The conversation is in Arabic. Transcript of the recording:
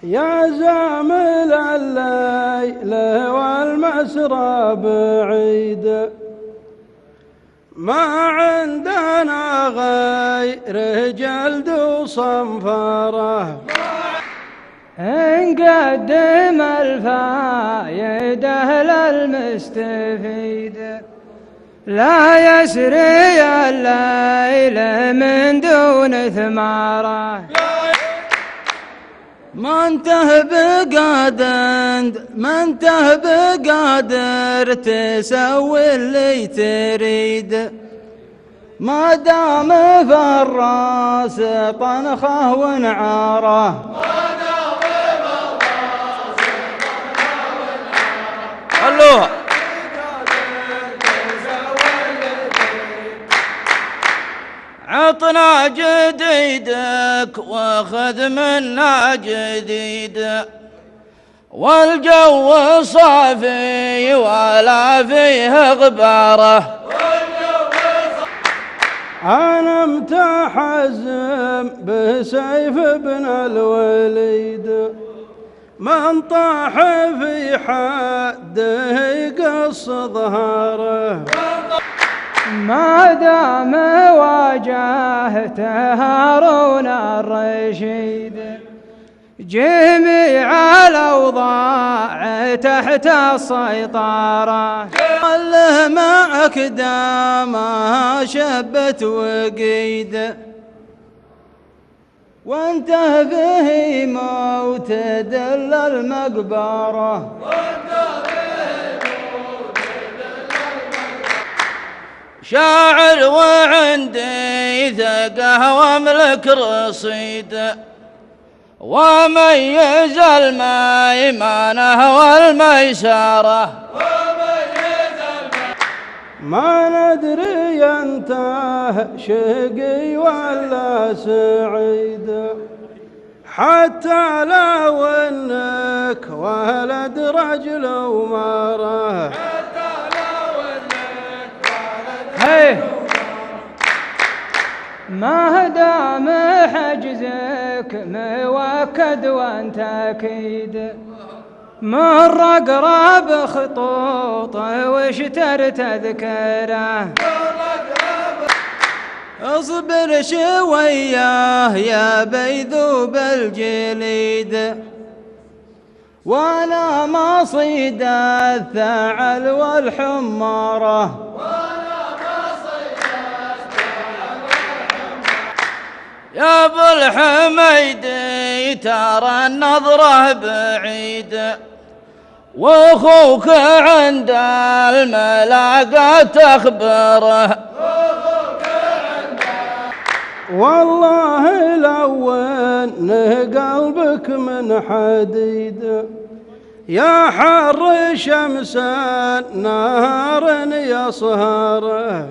يا زامل الليل والمسرى بعيد، ما عندنا غير جلد وصنفره، نقدم الفايدة للمستفيد، لا يسري الليل من دون ثماره. ما انته بقادر تسوي اللي تريد، ما دام في الراس طنخه ونعاره. خلوها عطنا جديدك واخذ منا جديد، والجو صافي ولا فيه غباره. أنا متحزم بسيف ابن الوليد، من طاح في حده يقص ظهره، ما دام واجهت هارون الرشيد، جميع الأوضاع تحت السيطرة. الله معك دامها شبت وقيد، وانته به موت دل المقبره. شاعر وعندي ثقه واملك رصيد، وميز الميمنه والميسره. ما ندري انته شقي ولا سعيد، حتى لو انك ولد رجل ومراه. ما دام حجزك موكد وانت اكيد، مر اقرب خطوط واشتر تذكره. اصبر شويه يا بيذوب الجليد، وانا مصيد الثعل والحماره. يا ابو الحميدي ترى النظره بعيد، واخوك عند الملاقى تخبره. والله لو انه قلبك من حديد، يا حر شمس نهار يصهره.